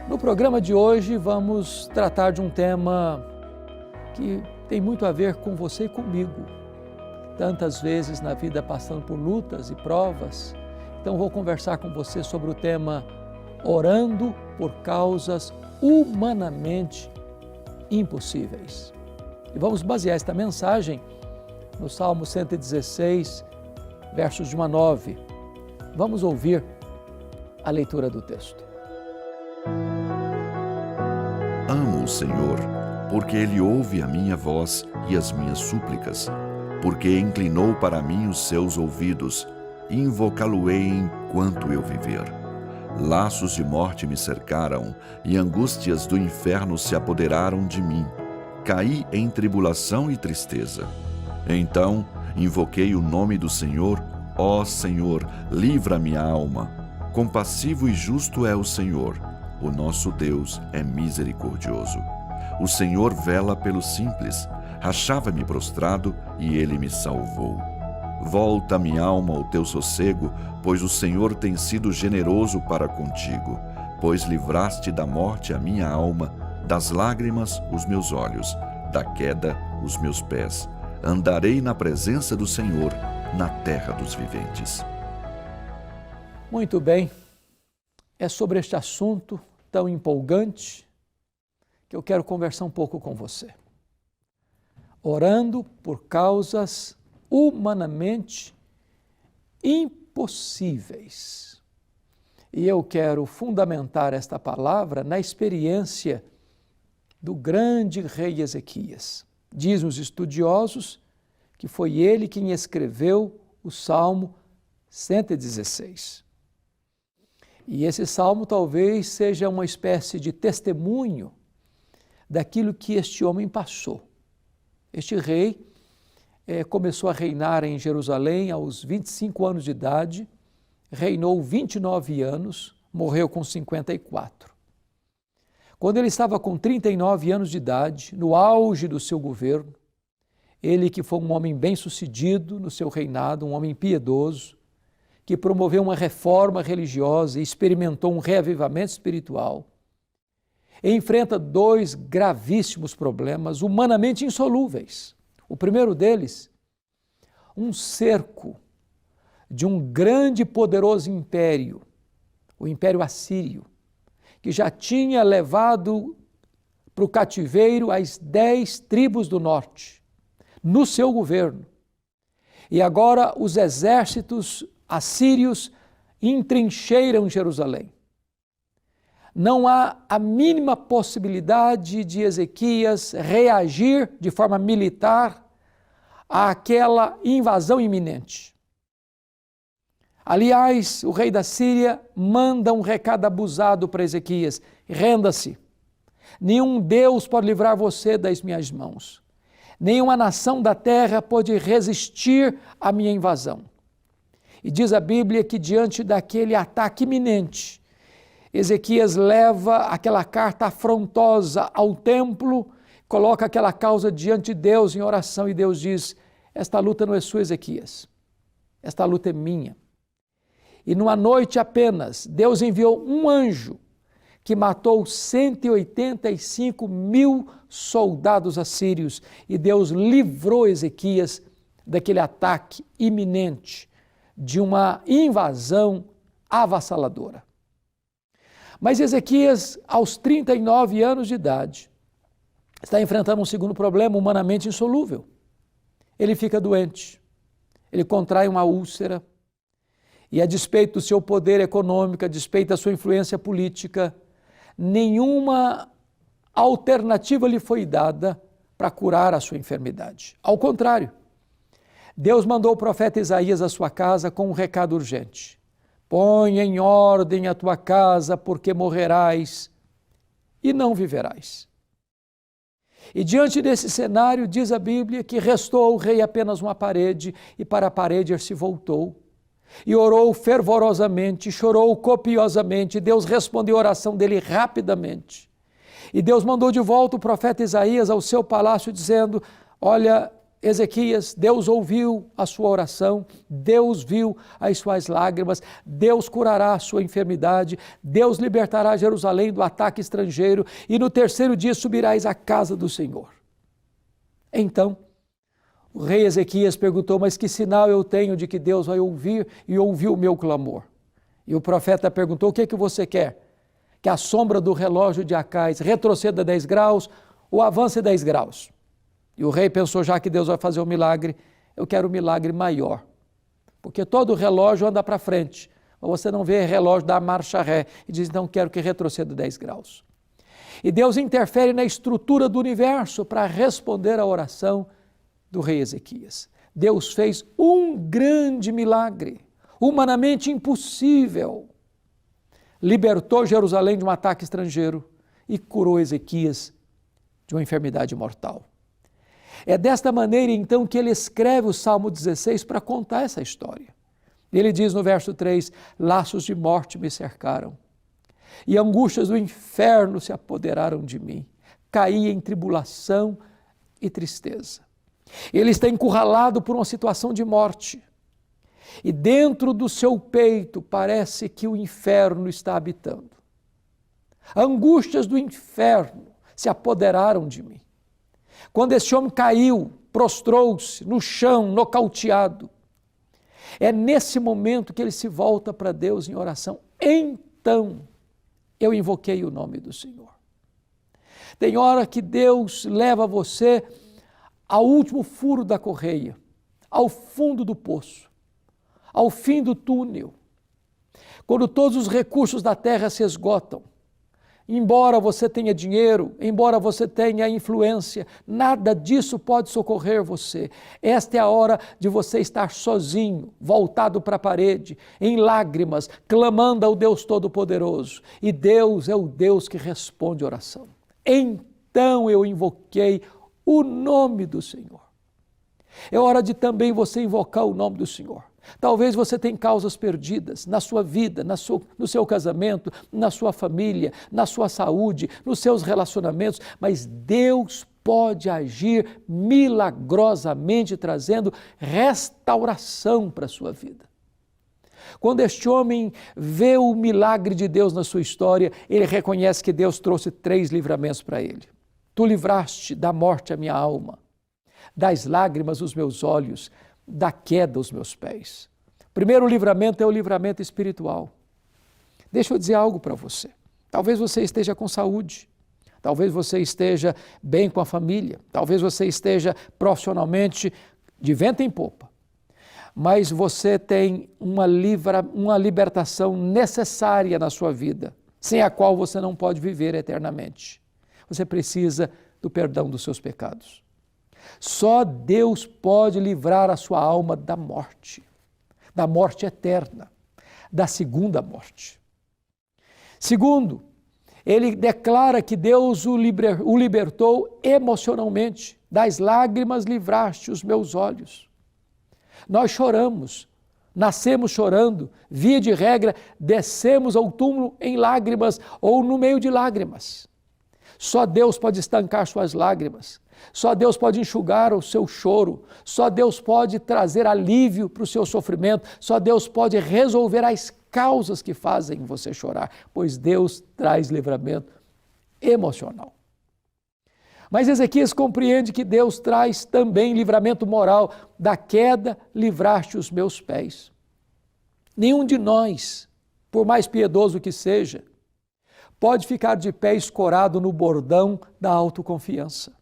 No programa de hoje vamos tratar de um tema que tem muito a ver com você e comigo. Tantas vezes na vida passando por lutas e provas, então vou conversar com você sobre o tema orando por causas humanamente impossíveis. E vamos basear esta mensagem no Salmo 116, versos de 1 a 9. Vamos ouvir a leitura do texto. Amo o Senhor, porque Ele ouve a minha voz e as minhas súplicas, porque inclinou para mim os seus ouvidos, e invocá-lo-ei enquanto eu viver. Laços de morte me cercaram, e angústias do inferno se apoderaram de mim. Caí em tribulação e tristeza. Então invoquei o nome do Senhor. Ó Senhor, livra minha alma. Compassivo e justo é o Senhor. O nosso Deus é misericordioso. O Senhor vela pelo simples. Achava-me prostrado e Ele me salvou. Volta, minha alma, ao teu sossego, pois o Senhor tem sido generoso para contigo. Pois livraste da morte a minha alma, das lágrimas os meus olhos, da queda os meus pés. Andarei na presença do Senhor, na terra dos viventes. Muito bem, é sobre este assunto tão empolgante que eu quero conversar um pouco com você. Orando por causas humanamente impossíveis. E eu quero fundamentar esta palavra na experiência do grande rei Ezequias. Dizem os estudiosos que foi ele quem escreveu o Salmo 116. E esse salmo talvez seja uma espécie de testemunho daquilo que este homem passou. Este rei começou a reinar em Jerusalém aos 25 anos de idade, reinou 29 anos, morreu com 54. Quando ele estava com 39 anos de idade, no auge do seu governo, ele que foi um homem bem-sucedido no seu reinado, um homem piedoso, que promoveu uma reforma religiosa e experimentou um reavivamento espiritual, enfrenta dois gravíssimos problemas humanamente insolúveis. O primeiro deles, um cerco de um grande e poderoso império, o Império Assírio, que já tinha levado para o cativeiro as 10 tribos do norte, no seu governo. E agora os exércitos assírios entrincheiram Jerusalém. Não há a mínima possibilidade de Ezequias reagir de forma militar àquela invasão iminente. Aliás, o rei da Síria manda um recado abusado para Ezequias: renda-se. Nenhum Deus pode livrar você das minhas mãos. Nenhuma nação da terra pode resistir à minha invasão. E diz a Bíblia que diante daquele ataque iminente, Ezequias leva aquela carta afrontosa ao templo, coloca aquela causa diante de Deus em oração e Deus diz: esta luta não é sua, Ezequias, esta luta é minha. E numa noite apenas, Deus enviou um anjo que matou 185 mil soldados assírios e Deus livrou Ezequias daquele ataque iminente de uma invasão avassaladora. Mas Ezequias, aos 39 anos de idade, está enfrentando um segundo problema humanamente insolúvel. Ele fica doente, ele contrai uma úlcera e, a despeito do seu poder econômico, a despeito da sua influência política, nenhuma alternativa lhe foi dada para curar a sua enfermidade. Ao contrário, Deus mandou o profeta Isaías à sua casa com um recado urgente: põe em ordem a tua casa, porque morrerás e não viverás. E diante desse cenário, diz a Bíblia que restou ao rei apenas uma parede, e para a parede ele se voltou. E orou fervorosamente, chorou copiosamente. Deus respondeu a oração dele rapidamente. E Deus mandou de volta o profeta Isaías ao seu palácio, dizendo: olha, Ezequias, Deus ouviu a sua oração, Deus viu as suas lágrimas, Deus curará a sua enfermidade, Deus libertará Jerusalém do ataque estrangeiro e no terceiro dia subirás à casa do Senhor. Então, o rei Ezequias perguntou, mas que sinal eu tenho de que Deus vai ouvir e ouviu o meu clamor? E o profeta perguntou, o que é que você quer? Que a sombra do relógio de Acais retroceda 10 graus ou avance 10 graus? E o rei pensou, já que Deus vai fazer um milagre, eu quero um milagre maior. Porque todo relógio anda para frente, mas você não vê relógio dar marcha ré. E diz, então quero que retroceda 10 graus. E Deus interfere na estrutura do universo para responder à oração do rei Ezequias. Deus fez um grande milagre, humanamente impossível. Libertou Jerusalém de um ataque estrangeiro e curou Ezequias de uma enfermidade mortal. É desta maneira, então, que ele escreve o Salmo 16 para contar essa história. Ele diz no verso 3, laços de morte me cercaram, e angústias do inferno se apoderaram de mim. Caí em tribulação e tristeza. Ele está encurralado por uma situação de morte. E dentro do seu peito parece que o inferno está habitando. Angústias do inferno se apoderaram de mim. Quando esse homem caiu, prostrou-se no chão, nocauteado, é nesse momento que ele se volta para Deus em oração. Então, eu invoquei o nome do Senhor. Tem hora que Deus leva você ao último furo da correia, ao fundo do poço, ao fim do túnel, quando todos os recursos da terra se esgotam. Embora você tenha dinheiro, embora você tenha influência, nada disso pode socorrer você. Esta é a hora de você estar sozinho, voltado para a parede, em lágrimas, clamando ao Deus Todo-Poderoso. E Deus é o Deus que responde oração. Então eu invoquei o nome do Senhor. É hora de também você invocar o nome do Senhor. Talvez você tenha causas perdidas na sua vida, no seu casamento, na sua família, na sua saúde, nos seus relacionamentos, mas Deus pode agir milagrosamente, trazendo restauração para a sua vida. Quando este homem vê o milagre de Deus na sua história, ele reconhece que Deus trouxe 3 livramentos para ele. Tu livraste da morte a minha alma, das lágrimas os meus olhos, da queda os meus pés. O primeiro livramento é o livramento espiritual. Deixa eu dizer algo para você. Talvez você esteja com saúde, talvez você esteja bem com a família, talvez você esteja profissionalmente de vento em popa, mas você tem uma libertação necessária na sua vida, sem a qual você não pode viver eternamente. Você precisa do perdão dos seus pecados. Só Deus pode livrar a sua alma da morte eterna, da segunda morte. Segundo, ele declara que Deus o libertou emocionalmente. Das lágrimas livraste os meus olhos. Nós choramos, nascemos chorando, via de regra, descemos ao túmulo em lágrimas ou no meio de lágrimas. Só Deus pode estancar suas lágrimas. Só Deus pode enxugar o seu choro, só Deus pode trazer alívio para o seu sofrimento, só Deus pode resolver as causas que fazem você chorar, pois Deus traz livramento emocional. Mas Ezequias compreende que Deus traz também livramento moral. Da queda livraste os meus pés. Nenhum de nós, por mais piedoso que seja, pode ficar de pé escorado no bordão da autoconfiança.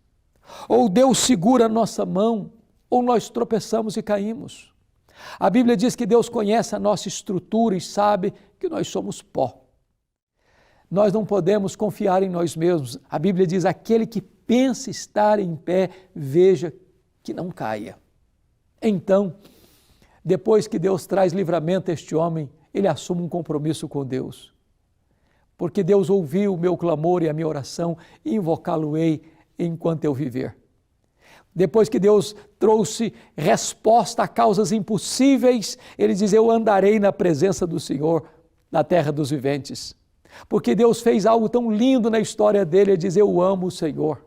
Ou Deus segura a nossa mão, ou nós tropeçamos e caímos. A Bíblia diz que Deus conhece a nossa estrutura e sabe que nós somos pó. Nós não podemos confiar em nós mesmos. A Bíblia diz, aquele que pensa estar em pé, veja que não caia. Então, depois que Deus traz livramento a este homem, ele assume um compromisso com Deus. Porque Deus ouviu o meu clamor e a minha oração, e invocá-lo-ei enquanto eu viver. Depois que Deus trouxe resposta a causas impossíveis, ele diz, eu andarei na presença do Senhor na terra dos viventes. Porque Deus fez algo tão lindo na história dele, ele diz, eu amo o Senhor.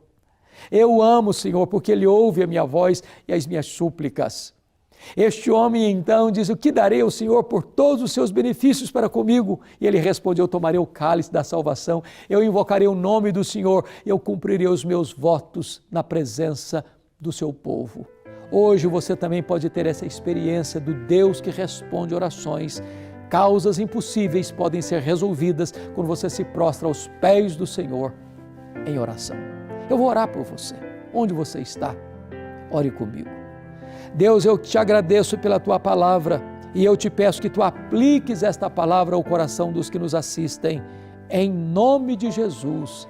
Eu amo, Senhor, porque Ele ouve a minha voz e as minhas súplicas. Este homem então diz: o que darei ao Senhor por todos os seus benefícios para comigo? E ele responde: eu tomarei o cálice da salvação, eu invocarei o nome do Senhor, eu cumprirei os meus votos na presença do seu povo. Hoje você também pode ter essa experiência do Deus que responde orações. Causas impossíveis podem ser resolvidas quando você se prostra aos pés do Senhor em oração. Eu vou orar por você. Onde você está? Ore comigo. Deus, eu te agradeço pela Tua palavra e eu te peço que Tu apliques esta palavra ao coração dos que nos assistem. Em nome de Jesus.